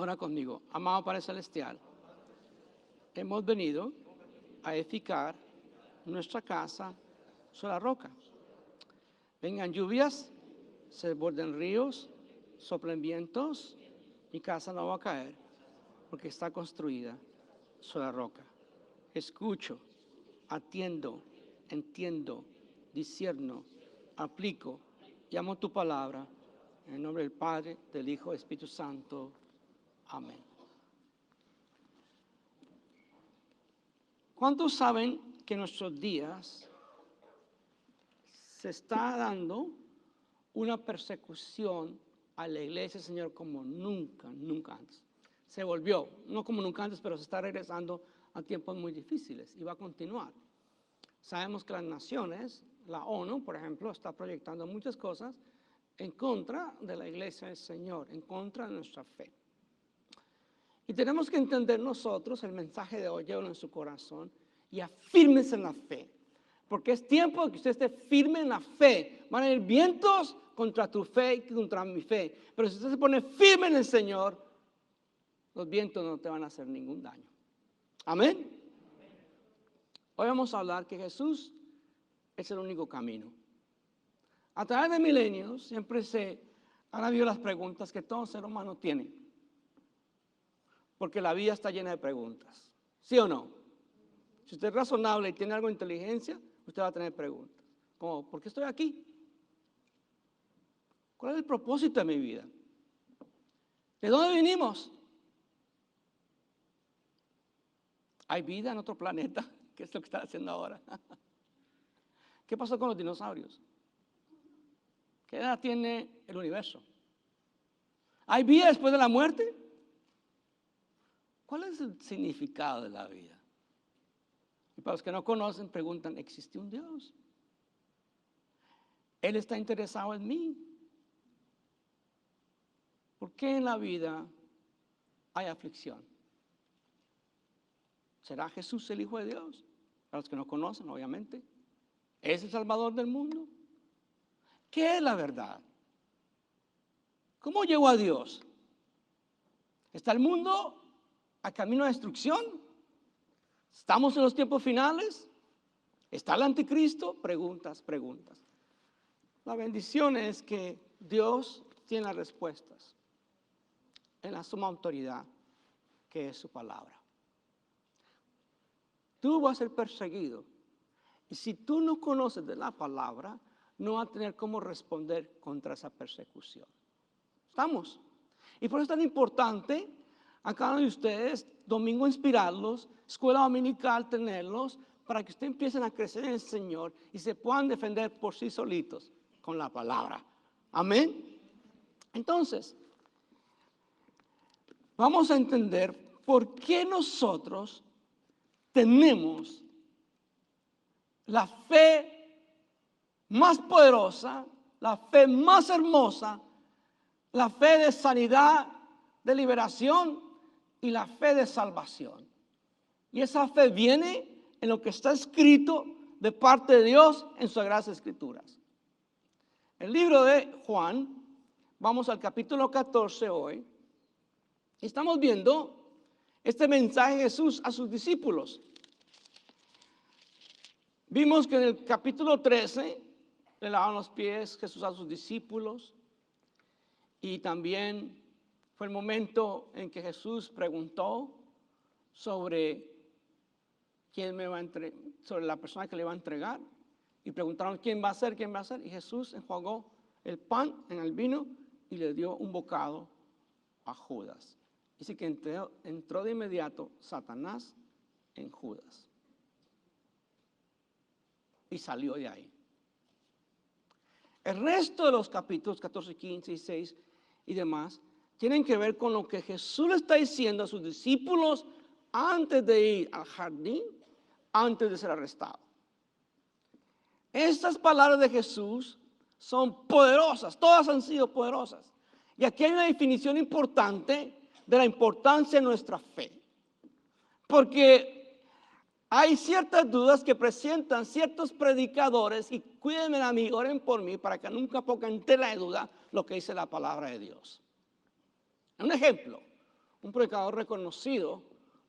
Ora conmigo. Amado Padre Celestial, hemos venido a edificar nuestra casa sobre la roca. Vengan lluvias, se desborden ríos, soplen vientos, mi casa no va a caer porque está construida sobre la roca. Escucho, atiendo, entiendo, discierno, aplico y amo tu palabra. En el nombre del Padre, del Hijo y del Espíritu Santo. Amén. ¿Cuántos saben que en nuestros días se está dando una persecución a la iglesia, Señor, como nunca antes? Se volvió, no como nunca antes, pero se está regresando a tiempos muy difíciles y va a continuar. Sabemos que las naciones, la ONU, por ejemplo, está proyectando muchas cosas en contra de la iglesia del Señor, en contra de nuestra fe. Y tenemos que entender nosotros el mensaje de hoy, llévalo en su corazón y afírmese en la fe. Porque es tiempo de que usted esté firme en la fe. Van a ir vientos contra tu fe y contra mi fe. Pero si usted se pone firme en el Señor, los vientos no te van a hacer ningún daño. Amén. Hoy vamos a hablar que Jesús es el único camino. A través de milenios siempre se han habido las preguntas que todo ser humano tiene. Porque la vida está llena de preguntas. ¿Sí o no? Si usted es razonable y tiene algo de inteligencia, usted va a tener preguntas. Como, ¿por qué estoy aquí? ¿Cuál es el propósito de mi vida? ¿De dónde vinimos? ¿Hay vida en otro planeta? ¿Qué es lo que está haciendo ahora? ¿Qué pasó con los dinosaurios? ¿Qué edad tiene el universo? ¿Hay vida después de la muerte? ¿Cuál es el significado de la vida? Y para los que no conocen, preguntan, ¿existe un Dios? Él está interesado en mí. ¿Por qué en la vida hay aflicción? ¿Será Jesús el Hijo de Dios? Para los que no conocen, obviamente. ¿Es el Salvador del mundo? ¿Qué es la verdad? ¿Cómo llegó a Dios? ¿Está el mundo a camino de destrucción? ¿Estamos en los tiempos finales? ¿Está el anticristo? Preguntas. La bendición es que Dios tiene las respuestas en la suma autoridad que es su palabra. Tú vas a ser perseguido y si tú no conoces de la palabra, no vas a tener cómo responder contra esa persecución. ¿Estamos? Y por eso es tan importante a cada uno de ustedes, domingo inspirarlos, escuela dominical tenerlos, para que ustedes empiecen a crecer en el Señor y se puedan defender por sí solitos con la palabra. Amén. Entonces, vamos a entender por qué nosotros tenemos la fe más poderosa, la fe más hermosa, la fe de sanidad, de liberación y la fe de salvación. Y esa fe viene en lo que está escrito de parte de Dios en sus Sagradas Escrituras. El libro de Juan, vamos al capítulo 14 hoy. Estamos viendo este mensaje de Jesús a sus discípulos. Vimos que en el capítulo 13 le lavaban los pies Jesús a sus discípulos. Y también fue el momento en que Jesús preguntó sobre sobre la persona que le iba a entregar. Y preguntaron quién va a ser. Y Jesús enjuagó el pan en el vino y le dio un bocado a Judas. Dice que entró de inmediato Satanás en Judas. Y salió de ahí. El resto de los capítulos 14, 15 y 6 y demás tienen que ver con lo que Jesús le está diciendo a sus discípulos antes de ir al jardín, antes de ser arrestado. Estas palabras de Jesús son poderosas, todas han sido poderosas. Y aquí hay una definición importante de la importancia de nuestra fe. Porque hay ciertas dudas que presentan ciertos predicadores, y cuídenme a mí, oren por mí, para que nunca pongan en tela de duda lo que dice la palabra de Dios. Un ejemplo, un predicador reconocido,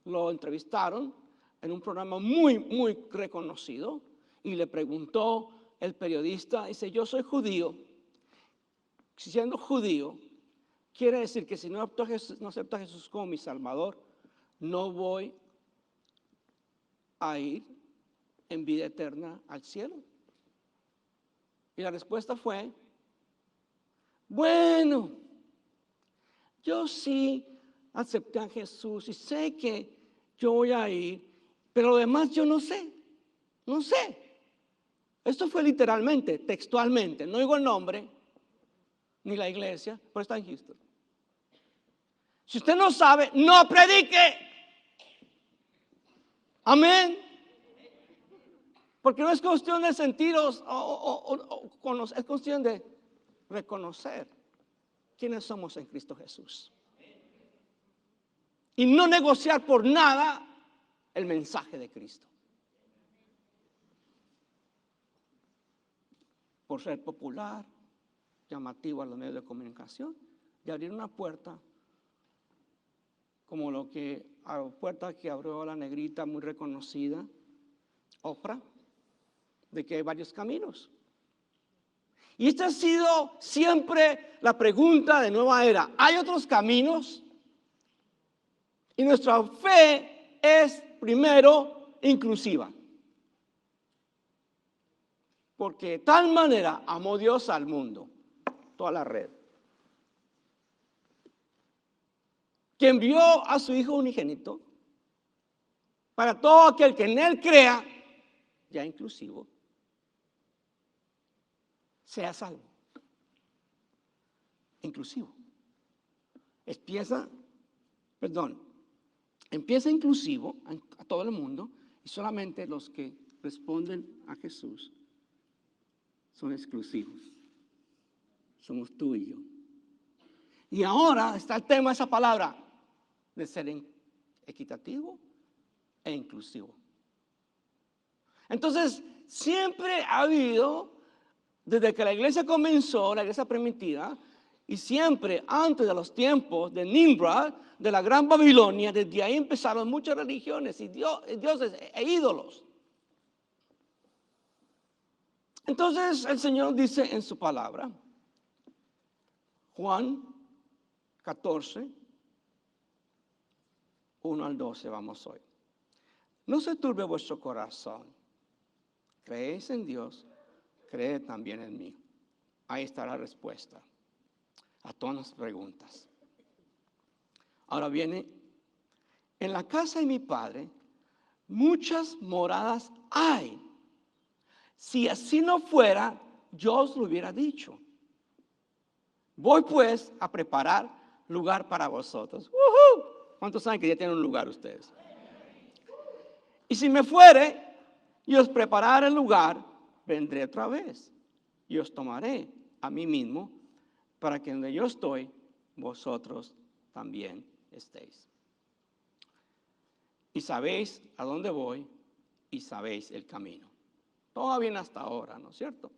lo entrevistaron en un programa muy, muy reconocido y le preguntó el periodista, dice, yo soy judío, siendo judío, quiere decir que si no acepto a Jesús como mi Salvador, no voy a ir en vida eterna al cielo. Y la respuesta fue, bueno, yo sí acepté a Jesús y sé que yo voy a ir, pero lo demás yo no sé, no sé. Esto fue literalmente, textualmente, no digo el nombre, ni la iglesia, pero está en Houston. Si usted no sabe, no predique. Amén. Porque no es cuestión de sentiros es cuestión de reconocer quiénes somos en Cristo Jesús. Y no negociar por nada el mensaje de Cristo. Por ser popular, llamativo a los medios de comunicación, y abrir una puerta como la puerta que abrió la negrita muy reconocida, Oprah, de que hay varios caminos. Y esta ha sido siempre la pregunta de Nueva Era. ¿Hay otros caminos? Y nuestra fe es primero inclusiva. Porque de tal manera amó Dios al mundo, toda la red, que envió a su Hijo unigénito para todo aquel que en Él crea, ya inclusivo, sea salvo. Inclusivo. Empieza inclusivo a todo el mundo y solamente los que responden a Jesús son exclusivos. Somos tú y yo. Y ahora está el tema de esa palabra de ser equitativo e inclusivo. Entonces, siempre ha habido, desde que la iglesia comenzó, la iglesia primitiva, y siempre antes de los tiempos de Nimrod, de la Gran Babilonia, desde ahí empezaron muchas religiones y dioses e ídolos. Entonces el Señor dice en su palabra, Juan 14, 1 al 12, vamos hoy. No se turbe vuestro corazón. Creéis en Dios, creed también en mí. Ahí está la respuesta a todas las preguntas. Ahora viene, en la casa de mi Padre muchas moradas hay. Si así no fuera, yo os lo hubiera dicho. Voy pues a preparar lugar para vosotros. ¿Cuántos saben que ya tienen un lugar ustedes? Y si me fuere y os prepararé el lugar, vendré otra vez y os tomaré a mí mismo, para que donde yo estoy, vosotros también estéis. Y sabéis a dónde voy y sabéis el camino. Todo bien hasta ahora, ¿no es cierto?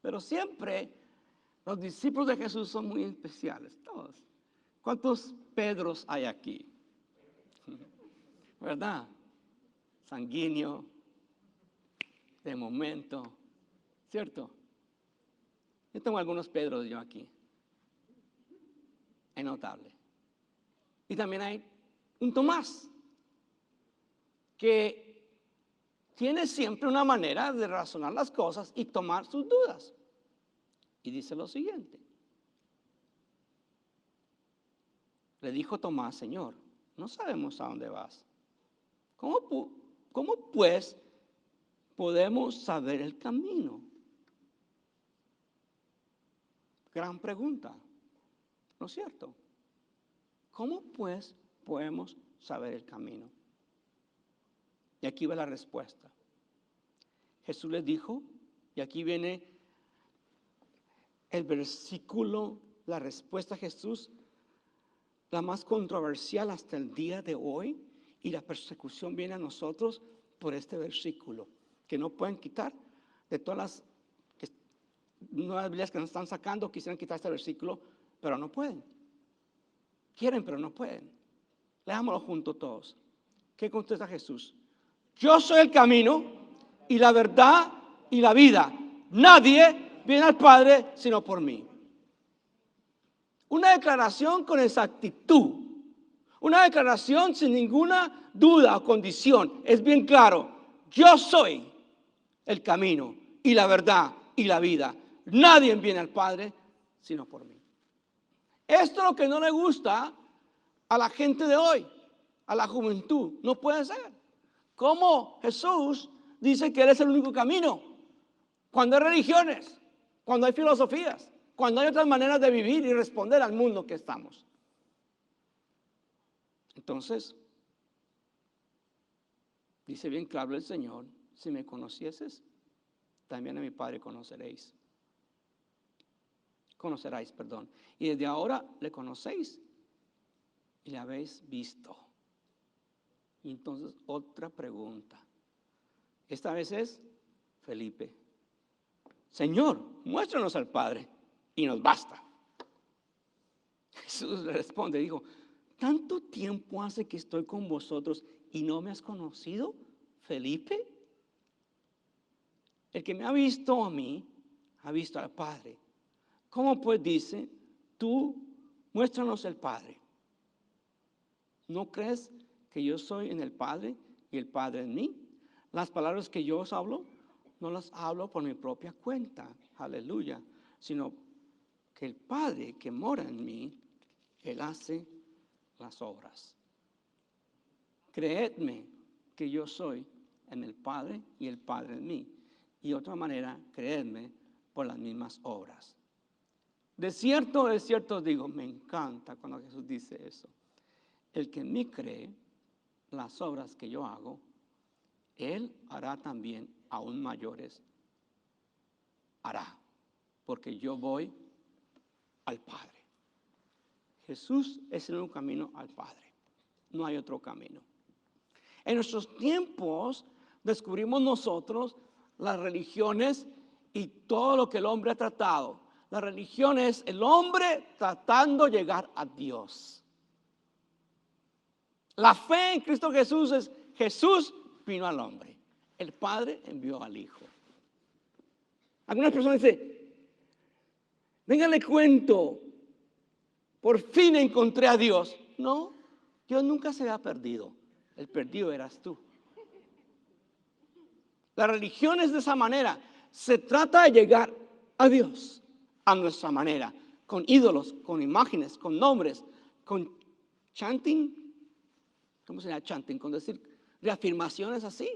Pero siempre los discípulos de Jesús son muy especiales, todos. ¿Cuántos Pedros hay aquí? ¿Verdad? Sanguíneo, de momento, ¿cierto? Yo tengo algunos Pedros yo aquí. Es notable. Y también hay un Tomás, que tiene siempre una manera de razonar las cosas y tomar sus dudas. Y dice lo siguiente. Le dijo Tomás, Señor, no sabemos a dónde vas. ¿Cómo pues podemos saber el camino? Gran pregunta, ¿no es cierto? ¿Cómo pues podemos saber el camino? Y aquí va la respuesta. Jesús les dijo, y aquí viene el versículo, la respuesta a Jesús, la más controversial hasta el día de hoy, y la persecución viene a nosotros por este versículo, que no pueden quitar de todas las nuevas Biblias que nos están sacando, quisieran quitar este versículo, pero no pueden. Quieren, pero no pueden. Leámoslo juntos todos. ¿Qué contesta Jesús? Yo soy el camino y la verdad y la vida. Nadie viene al Padre sino por mí. Una declaración con exactitud. Una declaración sin ninguna duda o condición. Es bien claro. Yo soy el camino y la verdad y la vida. Nadie viene al Padre sino por mí. Esto es lo que no le gusta a la gente de hoy, a la juventud. No puede ser. ¿Cómo Jesús dice que Él es el único camino? Cuando hay religiones, cuando hay filosofías, cuando hay otras maneras de vivir y responder al mundo que estamos. Entonces, dice bien claro el Señor, si me conocieses, también a mi Padre conoceréis. Conoceráis, perdón. Y desde ahora le conocéis y le habéis visto. Y entonces otra pregunta. Esta vez es Felipe. Señor, muéstranos al Padre y nos basta. Jesús le responde, dijo, ¿tanto tiempo hace que estoy con vosotros y no me has conocido, Felipe? El que me ha visto a mí, ha visto al Padre. ¿Cómo pues dice, tú muéstranos el Padre? ¿No crees que yo soy en el Padre y el Padre en mí? Las palabras que yo os hablo, no las hablo por mi propia cuenta, aleluya, sino que el Padre que mora en mí, Él hace las obras. Creedme que yo soy en el Padre y el Padre en mí. Y otra manera, creedme por las mismas obras. De cierto digo, me encanta cuando Jesús dice eso. El que en mí cree, las obras que yo hago, Él hará también aún mayores. Hará, porque yo voy al Padre. Jesús es el único camino al Padre. No hay otro camino. En nuestros tiempos descubrimos nosotros las religiones y todo lo que el hombre ha tratado. La religión es el hombre tratando de llegar a Dios. La fe en Cristo Jesús es Jesús vino al hombre. El Padre envió al Hijo. Algunas personas dicen, venga, le cuento, por fin encontré a Dios. No, Dios nunca se había perdido. El perdido eras tú. La religión es de esa manera. Se trata de llegar a Dios a nuestra manera, con ídolos, con imágenes, con nombres, con chanting. ¿Cómo se llama chanting? Con decir reafirmaciones así,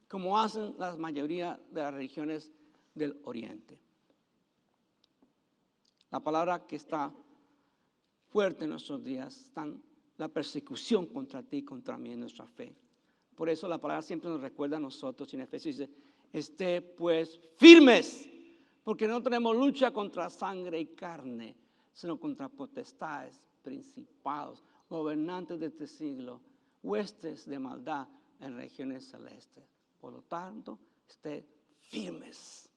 como hacen la mayoría de las religiones del Oriente. La palabra que está fuerte en nuestros días está la persecución contra ti y contra mí en nuestra fe. Por eso la palabra siempre nos recuerda a nosotros. En Efesios dice, esté pues firmes, porque no tenemos lucha contra sangre y carne, sino contra potestades, principados, gobernantes de este siglo, huestes de maldad en regiones celestes. Por lo tanto, esté firmes.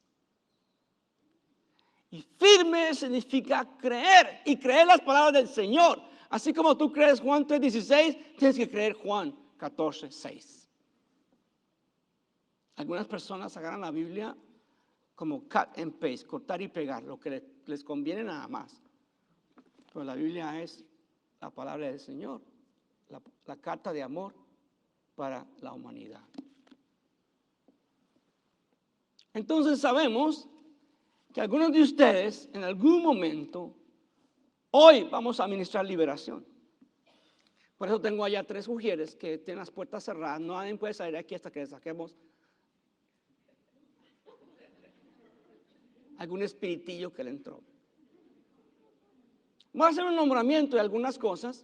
Y firme significa creer, y creer las palabras del Señor. Así como tú crees Juan 3:16, tienes que creer Juan 14:6. Algunas personas agarran la Biblia como cut and paste, cortar y pegar, lo que les conviene nada más. Pero la Biblia es la palabra del Señor, la carta de amor para la humanidad. Entonces sabemos que algunos de ustedes en algún momento, hoy vamos a ministrar liberación. Por eso tengo allá 3 mujeres que tienen las puertas cerradas, nadie puede salir aquí hasta que les saquemos algún espiritillo que le entró. Voy a hacer un nombramiento de algunas cosas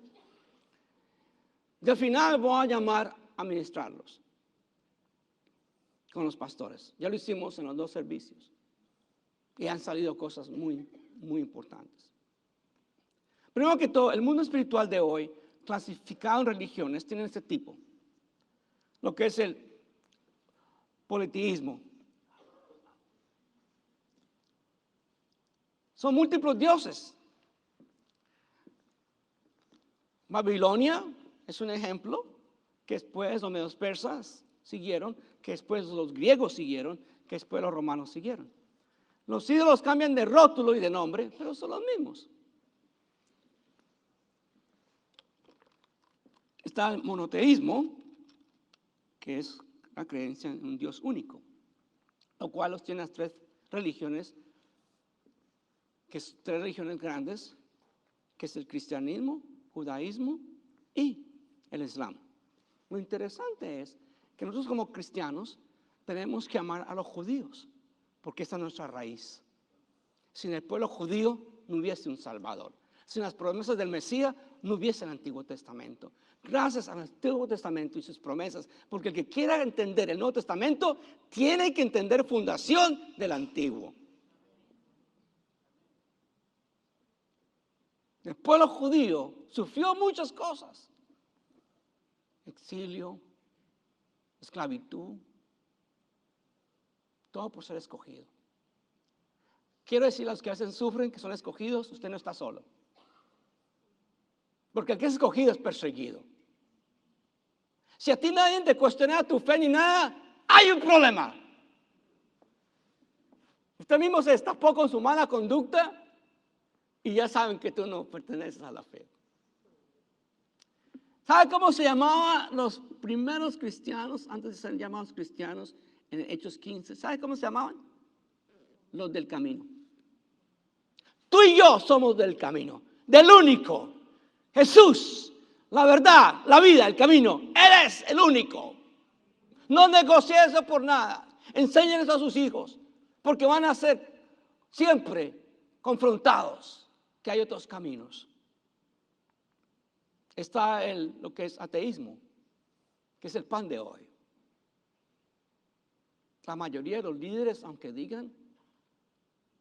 y al final voy a llamar a ministrarlos con los pastores. Ya lo hicimos en los 2 servicios y han salido cosas muy, muy importantes. Primero que todo, el mundo espiritual de hoy, clasificado en religiones, tiene este tipo. Lo que es el politeísmo. Son múltiples dioses. Babilonia es un ejemplo, que después los medios persas siguieron, que después los griegos siguieron, que después los romanos siguieron. Los ídolos cambian de rótulo y de nombre, pero son los mismos. Está el monoteísmo, que es la creencia en un Dios único, lo cual los tiene las tres religiones, tres religiones grandes, que es el cristianismo, judaísmo y el islam. Lo interesante es que nosotros como cristianos tenemos que amar a los judíos, porque esa es nuestra raíz. Sin el pueblo judío no hubiese un Salvador. Sin las promesas del Mesías no hubiese el Antiguo Testamento. Gracias al Antiguo Testamento y sus promesas, porque el que quiera entender el Nuevo Testamento tiene que entender fundación del Antiguo. El pueblo judío sufrió muchas cosas: exilio, esclavitud, todo por ser escogido. Quiero decir a los que a veces sufren que son escogidos, usted no está solo. Porque el que es escogido es perseguido. Si a ti nadie te cuestiona tu fe ni nada, hay un problema. Usted mismo se destapó con su mala conducta y ya saben que tú no perteneces a la fe. ¿Sabe cómo se llamaban los primeros cristianos antes de ser llamados cristianos en Hechos 15? ¿Sabe cómo se llamaban? Los del camino. Tú y yo somos del camino, del único. Jesús, la verdad, la vida, el camino. Él es el único. No negocie eso por nada. Enséñenles a sus hijos, porque van a ser siempre confrontados que hay otros caminos. Está lo que es ateísmo, que es el pan de hoy. La mayoría de los líderes, aunque digan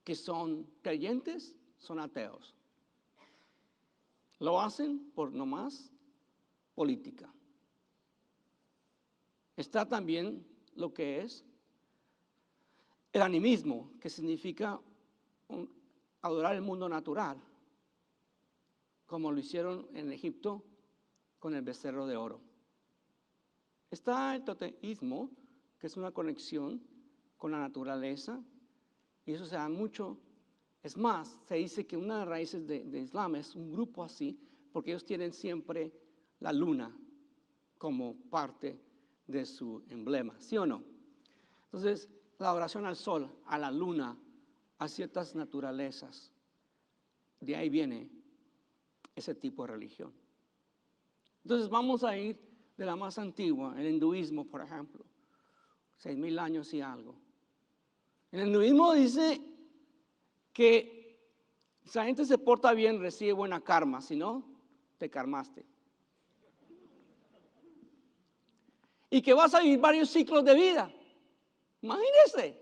que son creyentes, son ateos. Lo hacen por nomás política. Está también lo que es el animismo, que significa adorar el mundo natural, como lo hicieron en Egipto con el becerro de oro. Está el toteísmo, que es una conexión con la naturaleza, y eso se da mucho. Es más, se dice que una de las raíces de Islam es un grupo así, porque ellos tienen siempre la luna como parte de su emblema, ¿sí o no? Entonces, la adoración al sol, a la luna, a ciertas naturalezas, de ahí viene ese tipo de religión. Entonces, vamos a ir de la más antigua, el hinduismo, por ejemplo, 6,000 años y algo. El hinduismo dice que si la gente se porta bien, recibe buena karma, si no, te karmaste. Y que vas a vivir varios ciclos de vida. Imagínese.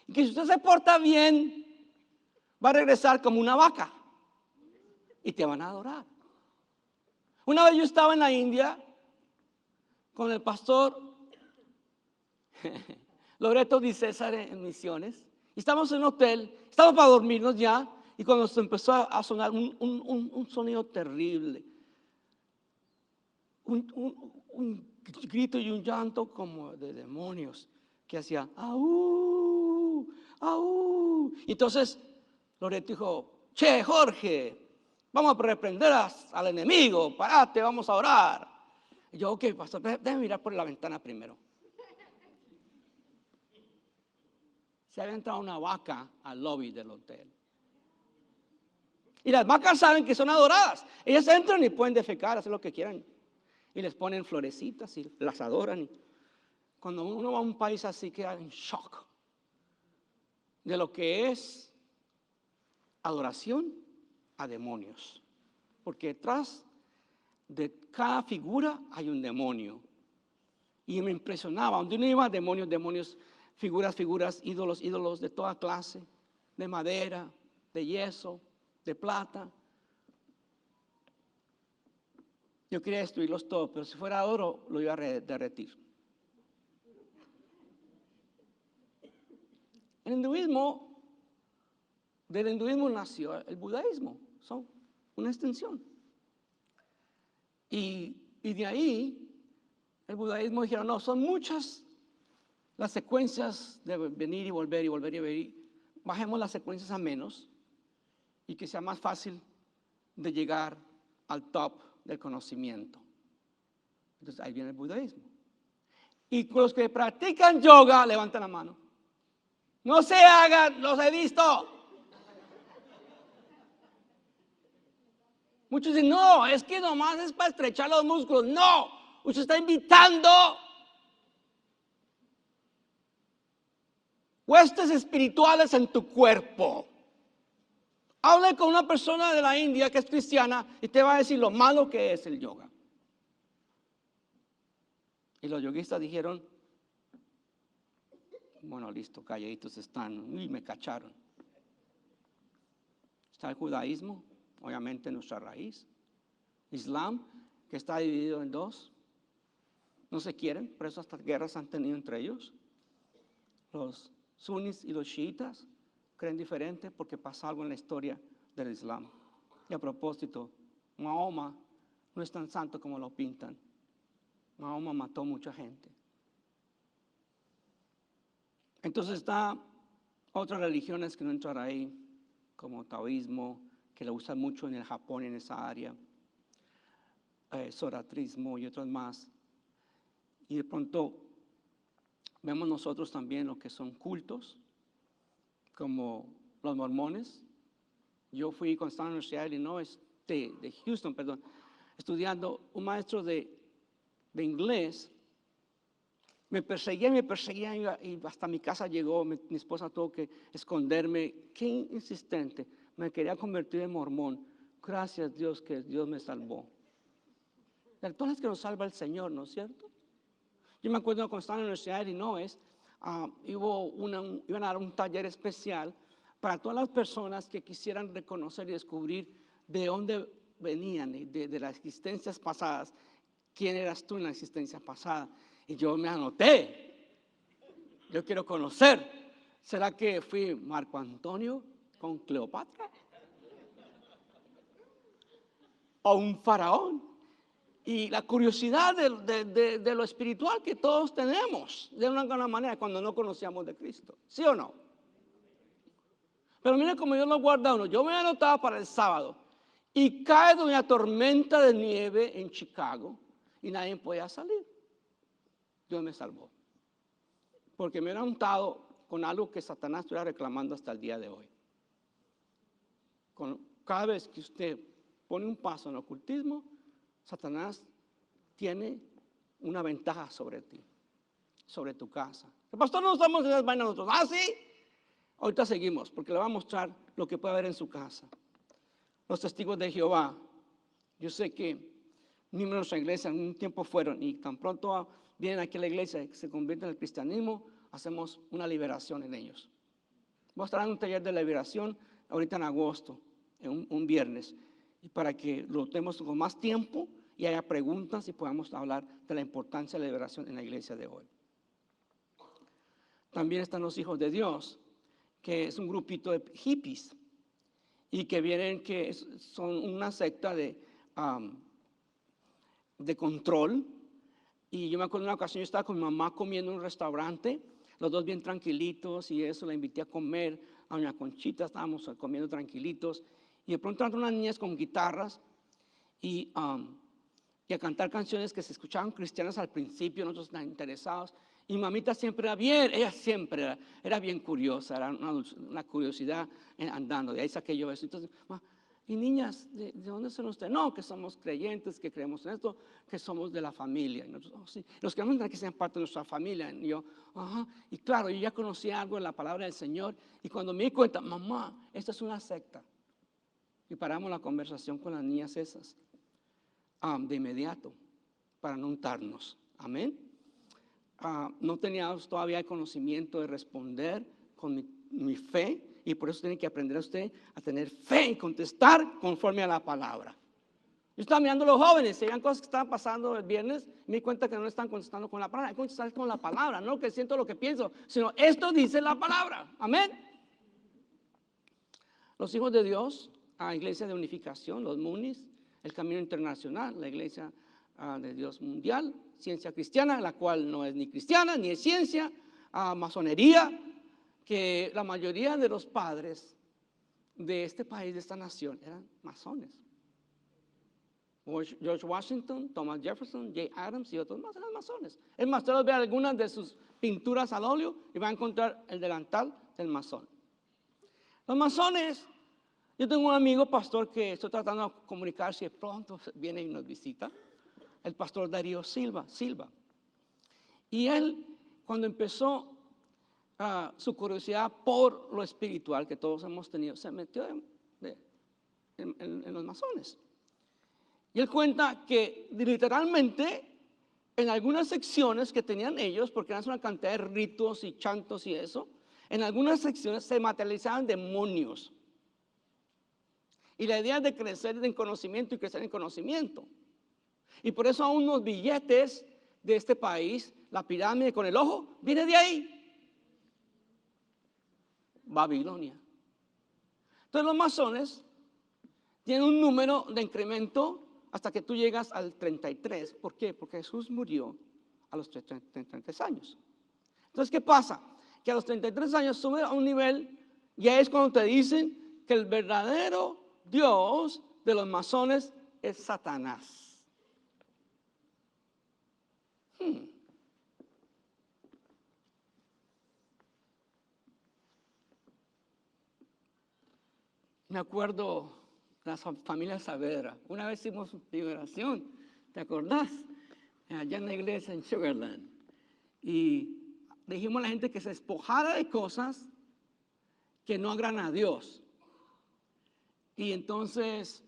Y que si usted se porta bien, va a regresar como una vaca y te van a adorar. Una vez yo estaba en la India con el pastor Loreto Di César en Misiones. Y estábamos en un hotel, estábamos para dormirnos ya, y cuando se empezó a sonar un sonido terrible, un grito y un llanto como de demonios, que hacía ¡aú! ¡Aú! Y entonces Loreto dijo: che, Jorge, vamos a reprender al enemigo, parate, vamos a orar. Y yo: ok, pastor, déjame mirar por la ventana primero. Se había entrado una vaca al lobby del hotel. Y las vacas saben que son adoradas. Ellas entran y pueden defecar, hacer lo que quieran. Y les ponen florecitas y las adoran. Cuando uno va a un país así, queda en shock de lo que es adoración a demonios. Porque detrás de cada figura hay un demonio. Y me impresionaba, donde uno iba, demonios, figuras, ídolos de toda clase, de madera, de yeso, de plata. Yo quería destruirlos todos, pero si fuera oro, lo iba a derretir. Del hinduismo nació el budaísmo, son una extensión. Y de ahí, el budaísmo dijeron, no, son muchas las secuencias de venir y volver y volver y venir. Bajemos las secuencias a menos y que sea más fácil de llegar al top del conocimiento. Entonces ahí viene el budaísmo. Y los que practican yoga, levanten la mano. No se hagan, los he visto. Muchos dicen, no, es que nomás es para estrechar los músculos. No, usted está invitando huestes espirituales en tu cuerpo. Hable con una persona de la India que es cristiana y te va a decir lo malo que es el yoga. Y los yoguistas dijeron, bueno, listo, calladitos están. Y me cacharon. Está el judaísmo, obviamente nuestra raíz. Islam, que está dividido en dos. No se quieren, por eso hasta guerras han tenido entre ellos. Los sunis y los chiitas creen diferente porque pasa algo en la historia del Islam. Y a propósito, Mahoma no es tan santo como lo pintan. Mahoma mató mucha gente. Entonces está otras religiones que no entran ahí, como taoísmo, que lo usan mucho en el Japón, en esa área, zoratrismo y otras más. Y de pronto vemos nosotros también lo que son cultos, como los mormones. Yo fui cuando estaba en la Universidad de Illinois, de Houston, perdón, estudiando, un maestro de inglés me perseguía y hasta mi casa llegó. Mi esposa tuvo que esconderme. Qué insistente, me quería convertir en mormón. Gracias Dios que Dios me salvó. De todas las que nos salva el Señor, ¿no es cierto? Yo me acuerdo cuando estaba en la Universidad de Illinois, iban a dar un taller especial para todas las personas que quisieran reconocer y descubrir de dónde venían, de las existencias pasadas. ¿Quién eras tú en la existencia pasada? Y yo me anoté. Yo quiero conocer. ¿Será que fui Marco Antonio con Cleopatra? ¿O un faraón? Y la curiosidad de lo espiritual que todos tenemos, de una gran manera, cuando no conocíamos de Cristo. ¿Sí o no? Pero mire cómo Dios lo guarda uno. Yo me anotaba para el sábado y cae una tormenta de nieve en Chicago y nadie podía salir. Dios me salvó. Porque me era untado con algo que Satanás estuviera reclamando hasta el día de hoy. Cada vez que usted pone un paso en el ocultismo, Satanás tiene una ventaja sobre ti, sobre tu casa. El pastor no estamos en esas vainas nosotros. ¿Ah, sí? Ahorita seguimos porque le va a mostrar lo que puede haber en su casa. Los testigos de Jehová. Yo sé que miembros de nuestra iglesia en un tiempo fueron y tan pronto vienen aquí a la iglesia y se convierten en el cristianismo, hacemos una liberación en ellos. Vamos a estar en un taller de liberación ahorita en agosto, en un viernes, y para que lo tengamos con más tiempo y haya preguntas y podamos hablar de la importancia de la liberación en la iglesia de hoy. También están los hijos de Dios, que es un grupito de hippies y que vienen, que son una secta de control. Y yo me acuerdo una ocasión, yo estaba con mi mamá comiendo en un restaurante, los dos bien tranquilitos, y eso, la invité a comer a doña Conchita, estábamos comiendo tranquilitos, y de pronto entraron unas niñas con guitarras y a cantar canciones que se escuchaban cristianas al principio, nosotros tan interesados, y mamita siempre era bien, ella siempre era bien curiosa, era una curiosidad andando, de ahí saqué yo eso. Entonces, y niñas, ¿de dónde son ustedes? No, que somos creyentes, que creemos en esto, que somos de la familia. Y nosotros, oh, sí, los queremos que sean parte de nuestra familia. Y yo, ajá, y claro, yo ya conocía algo de la palabra del Señor, y cuando me di cuenta, mamá, esta es una secta. Y paramos la conversación con las niñas esas, de inmediato, para no untarnos. Amén. No teníamos todavía el conocimiento de responder con mi fe, y por eso tiene que aprender a usted a tener fe y contestar conforme a la palabra. Yo estaba mirando a los jóvenes, se veían cosas que estaban pasando el viernes, me di cuenta que no están contestando con la palabra, hay que contestar con la palabra, no que siento lo que pienso, sino esto dice la palabra. Amén. Los hijos de Dios, a Iglesia de Unificación, los Munis, el Camino Internacional, la Iglesia de Dios Mundial, Ciencia Cristiana, la cual no es ni cristiana ni es ciencia, masonería, que la mayoría de los padres de este país, de esta nación, eran masones. George Washington, Thomas Jefferson, Jay Adams y otros más eran masones. Es más, usted ve algunas de sus pinturas al óleo y va a encontrar el delantal del masón. Los masones, yo tengo un amigo pastor que estoy tratando de comunicar si pronto viene y nos visita, el pastor Darío Silva. Y él, cuando empezó su curiosidad por lo espiritual que todos hemos tenido, se metió en los masones. Y él cuenta que literalmente en algunas secciones que tenían ellos, porque eran una cantidad de ritos y chantos y eso, en algunas secciones se materializaban demonios. Y la idea es de crecer en conocimiento y crecer en conocimiento. Y por eso aún los billetes de este país, la pirámide con el ojo, viene de ahí. Babilonia. Entonces los masones tienen un número de incremento hasta que tú llegas al 33. ¿Por qué? Porque Jesús murió a los 33 años. Entonces, ¿qué pasa? Que a los 33 años sube a un nivel, ya es cuando te dicen que el verdadero Dios de los masones es Satanás. Me acuerdo la familia Saavedra. Una vez hicimos liberación, ¿te acordás? Allá en la iglesia en Sugarland. Y dijimos a la gente que se despojara de cosas que no agradan a Dios. Y entonces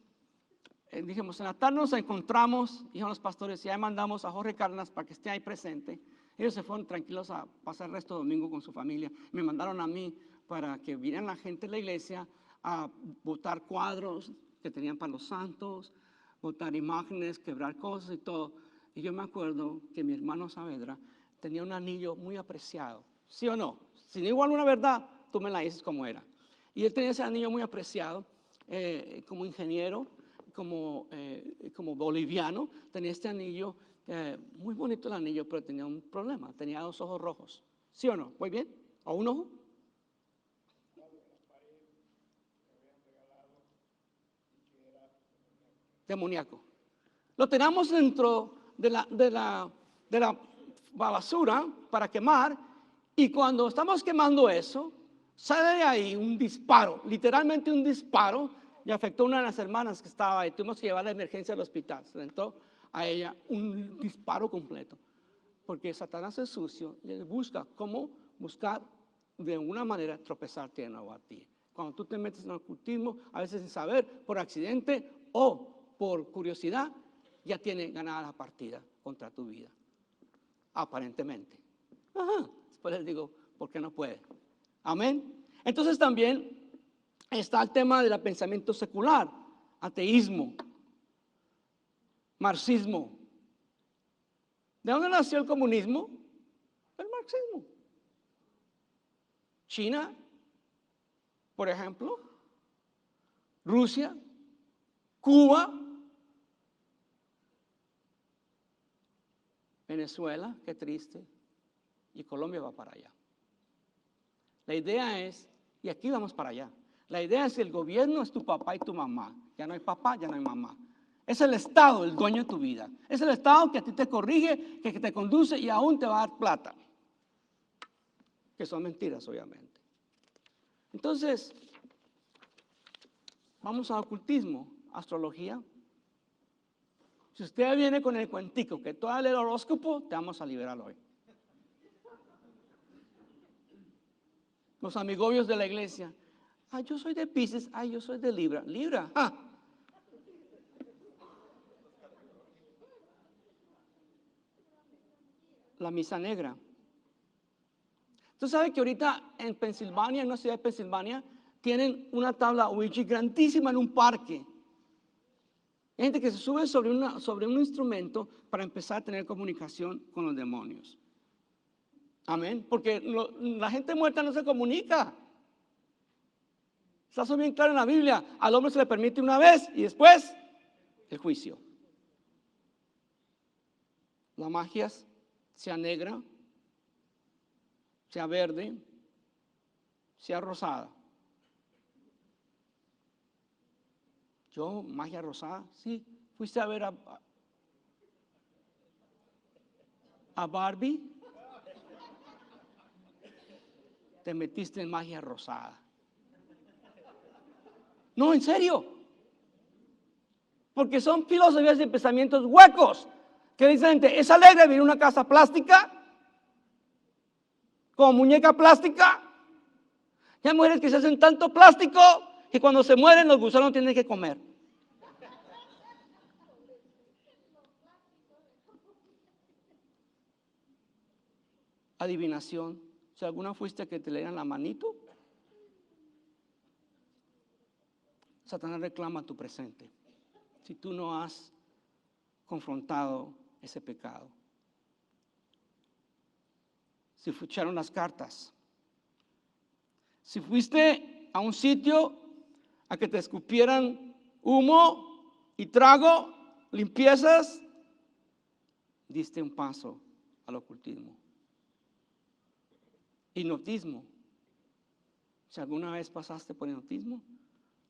dijimos, en la tarde nos encontramos, dijeron los pastores, y ahí mandamos a Jorge Cárdenas para que esté ahí presente. Ellos se fueron tranquilos a pasar el resto del domingo con su familia. Me mandaron a mí para que vieran la gente de la iglesia a botar cuadros que tenían para los santos, botar imágenes, quebrar cosas y todo. Y yo me acuerdo que mi hermano Saavedra tenía un anillo muy apreciado, ¿sí o no? Si no igual una verdad, tú me la dices como era. Y él tenía ese anillo muy apreciado, como ingeniero, como boliviano, tenía este anillo, muy bonito el anillo, pero tenía un problema, tenía 2 ojos rojos, ¿sí o no? ¿Muy bien? ¿O un ojo? Demoníaco. Lo tenemos dentro de la basura para quemar, y cuando estamos quemando eso, sale de ahí un disparo, literalmente un disparo, y afectó a una de las hermanas que estaba ahí. Tuvimos que llevarla a emergencia al hospital. Se entró a ella un disparo completo, porque Satanás es sucio y él busca cómo buscar de una manera tropezarte de nuevo a ti. Cuando tú te metes en el ocultismo, a veces sin saber, por accidente o por curiosidad, ya tiene ganada la partida contra tu vida, aparentemente. Después les digo por qué no puede. Amén. Entonces también está el tema del pensamiento secular, ateísmo, marxismo. ¿De dónde nació el comunismo? El marxismo. China, por ejemplo, Rusia, Cuba, Venezuela, qué triste, y Colombia va para allá. La idea es, y aquí vamos para allá, la idea es que el gobierno es tu papá y tu mamá. Ya no hay papá, ya no hay mamá. Es el Estado el dueño de tu vida. Es el Estado que a ti te corrige, que te conduce y aún te va a dar plata. Que son mentiras, obviamente. Entonces, vamos al ocultismo, astrología. Si usted viene con el cuentico que todo el horóscopo, te vamos a liberar hoy. Los amigobios de la iglesia. Yo soy de Piscis, yo soy de Libra. Libra, La misa negra. ¿Tú sabes que ahorita en Pensilvania, en una ciudad de Pensilvania, tienen una tabla Ouija grandísima en un parque? Hay gente que se sube sobre un instrumento para empezar a tener comunicación con los demonios. Amén. Porque la gente muerta no se comunica. Está bien claro en la Biblia. Al hombre se le permite una vez y después el juicio. La magia, sea negra, sea verde, sea rosada. Yo, magia rosada, sí. ¿Fuiste a ver a Barbie? Te metiste en magia rosada. No, en serio. Porque son filosofías y pensamientos huecos. Que dicen, ¿es alegre vivir en una casa plástica? ¿Como muñeca plástica? Y hay mujeres que se hacen tanto plástico que cuando se mueren los gusanos tienen que comer. Adivinación. Si alguna fuiste que te leían la manito, Satanás reclama tu presente. Si tú no has confrontado ese pecado. Si echaron las cartas. Si fuiste a un sitio a que te escupieran humo y trago, limpiezas, diste un paso al ocultismo. Hipnotismo. Si alguna vez pasaste por hipnotismo,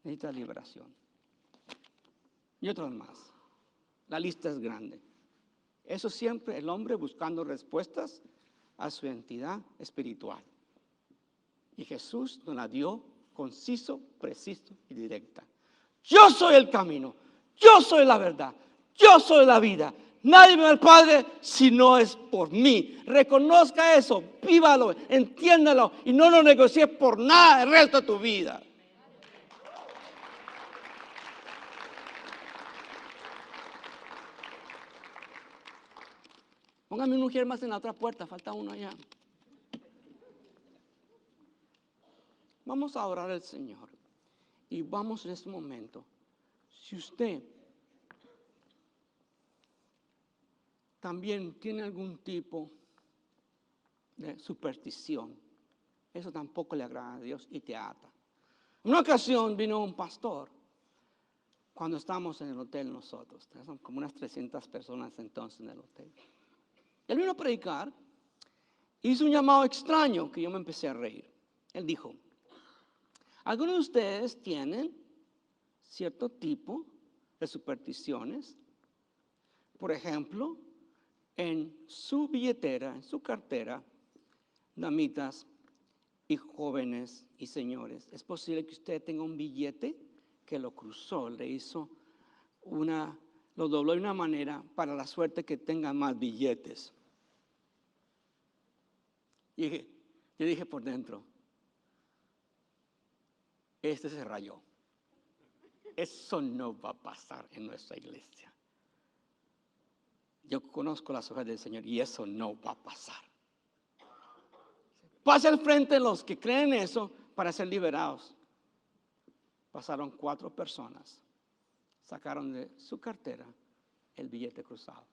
necesitas liberación. Y otros más. La lista es grande. Eso siempre el hombre buscando respuestas a su identidad espiritual. Y Jesús nos la dio conciso, preciso y directa. Yo soy el camino, yo soy la verdad, yo soy la vida. Nadie ve al Padre si no es por mí. Reconozca eso, vívalo, entiéndalo y no lo negocies por nada el resto de tu vida. Póngame una mujer más en la otra puerta, falta uno allá. Vamos a orar al Señor y vamos en este momento. Si usted también tiene algún tipo de superstición, eso tampoco le agrada a Dios y te ata. En una ocasión vino un pastor, cuando estábamos en el hotel nosotros, son como unas 300 personas entonces en el hotel. Él vino a predicar, hizo un llamado extraño que yo me empecé a reír. Él dijo, algunos de ustedes tienen cierto tipo de supersticiones. Por ejemplo, en su billetera, en su cartera, damitas y jóvenes y señores, es posible que usted tenga un billete que lo cruzó, le hizo lo dobló de una manera para la suerte que tenga más billetes. Y yo dije por dentro, este se rayó. Eso no va a pasar en nuestra iglesia. Yo conozco las hojas del Señor y eso no va a pasar. Pase al frente los que creen eso para ser liberados. Pasaron 4 personas. Sacaron de su cartera el billete cruzado.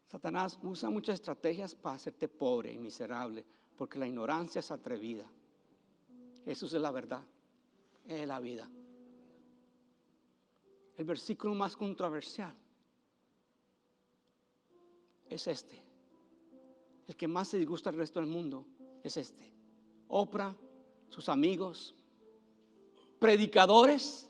Satanás usa muchas estrategias para hacerte pobre y miserable, porque la ignorancia es atrevida. Jesús es la verdad, es la vida. El versículo más controversial es este. El que más se disgusta al resto del mundo es este. Oprah, sus amigos, predicadores.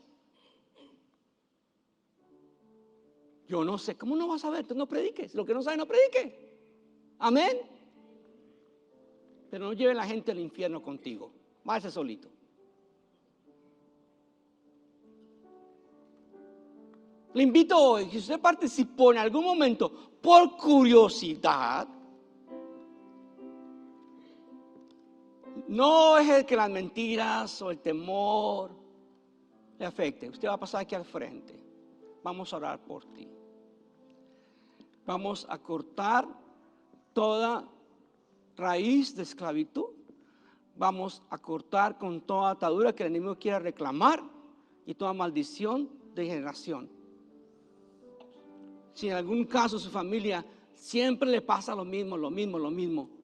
Yo no sé, ¿cómo no vas a ver? Tú no prediques, lo que no sabe no predique. Amén. Pero no lleve a la gente al infierno contigo, váyase solito. Le invito hoy, si usted participó en algún momento por curiosidad, no es el que las mentiras o el temor le afecte. Usted va a pasar aquí al frente. Vamos a orar por ti. Vamos a cortar toda raíz de esclavitud. Vamos a cortar con toda atadura que el enemigo quiera reclamar y toda maldición de generación. Si en algún caso su familia siempre le pasa lo mismo,